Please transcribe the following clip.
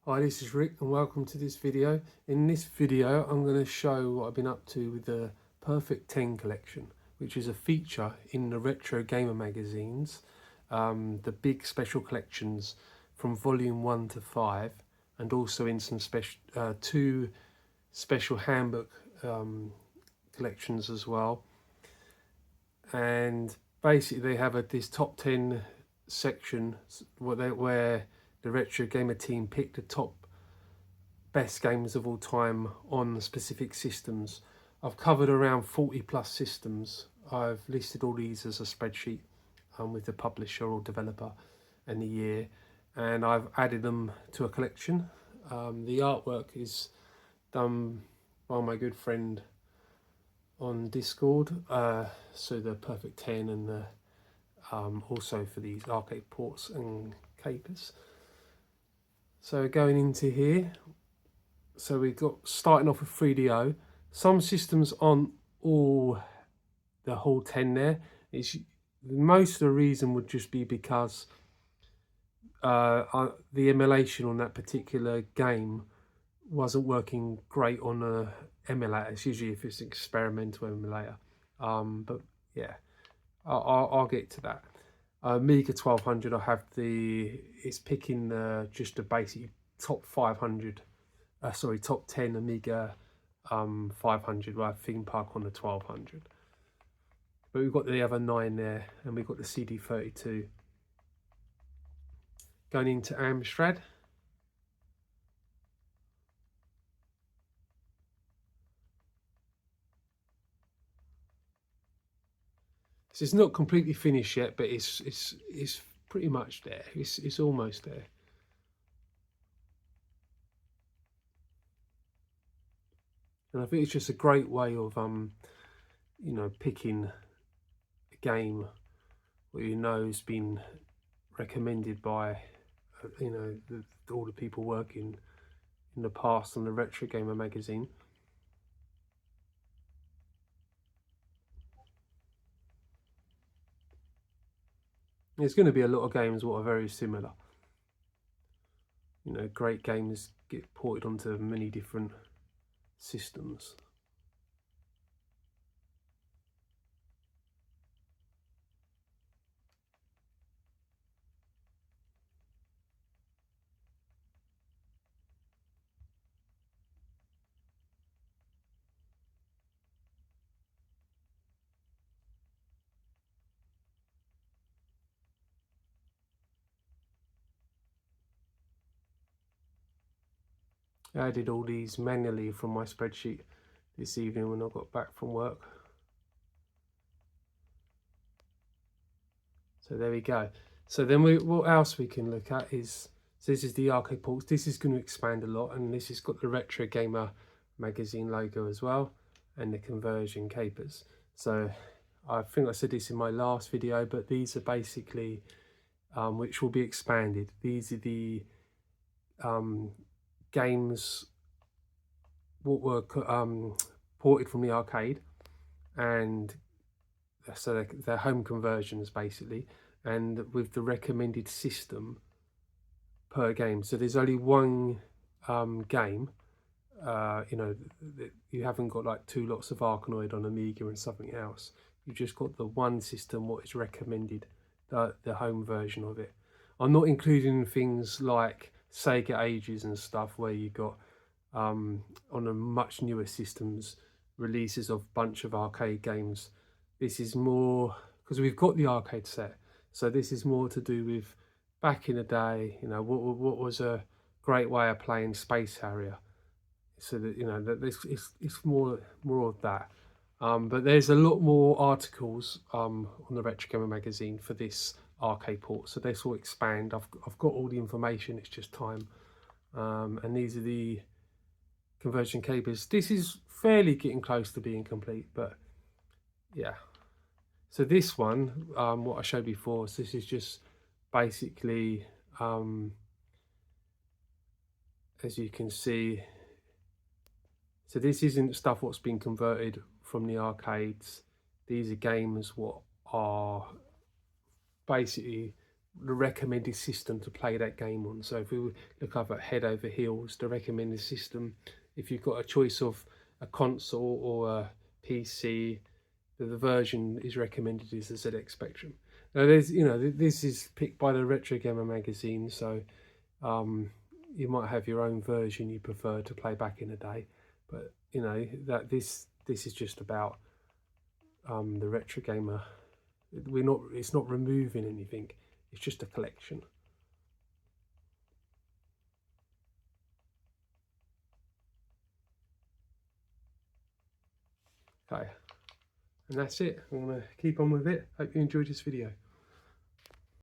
Hi, this is Rick and welcome to this video. In this video I'm going to show what I've been up to with the Perfect 10 collection, which is a feature in the Retro Gamer magazines, the big special collections from volume 1 to 5, and also in some two special handbook collections as well. And basically they have this top 10 section where the Retro Gamer team picked the top best games of all time on specific systems. I've covered around 40 plus systems. I've listed all these as a spreadsheet with the publisher or developer and the year, and I've added them to a collection. The artwork is done by my good friend on Discord, so the Perfect 10 and the also for these arcade ports and capers. So going into here, so we've got starting off with 3DO. Some systems aren't all the whole 10 there. Most of the reason would just be because the emulation on that particular game wasn't working great on a emulator. It's usually if it's an experimental emulator. But yeah, I'll get to that. Amiga 1200, I have it's picking just the basic top 500. Top 10 Amiga 500. I have Theme Park on the 1200. But we've got the other 9 there, and we've got the CD32. Going into Amstrad. So it's not completely finished yet, but it's pretty much there. It's almost there. And I think it's just a great way of picking a game what you know has been recommended by all the people working in the past on the Retro Gamer magazine. There's going to be a lot of games what are very similar. Great games get ported onto many different systems. I added all these manually from my spreadsheet this evening when I got back from work. So there we go. So then what else we can look at is, so this is the arcade ports. This is going to expand a lot, and this has got the Retro Gamer magazine logo as well, and the conversion capers. So I think I said this in my last video, but these are basically, which will be expanded. These are the games what were ported from the arcade, and so they're home conversions basically, and with the recommended system per game. So there's only one game. You haven't got like 2 lots of Arkanoid on Amiga and something else. You've just got the one system what is recommended, the home version of it. I'm not including things like Sega Ages and stuff where you got on a much newer systems releases of bunch of arcade games. This is more because we've got the arcade set, so this is more to do with back in the day. What was a great way of playing Space Harrier. So that that it's more of that. But there's a lot more articles on the Retro Gamer magazine for this arcade port, so this will expand. I've got all the information. It's just time. And these are the conversion capers. This is fairly getting close to being complete, but yeah. So this one, what I showed before, so this is just basically, as you can see, so this isn't stuff what's been converted from the arcades. These are games what are basically the recommended system to play that game on. So if we look up at Head Over Heels, the recommended system, if you've got a choice of a console or a PC, the version is recommended is the ZX Spectrum. Now there's, you know, this is picked by the Retro Gamer magazine, so you might have your own version you prefer to play back in the day, but you know that this is just about the Retro Gamer. It's not removing anything, it's just a collection. Okay, and that's it. I'm going to keep on with it. Hope you enjoyed this video.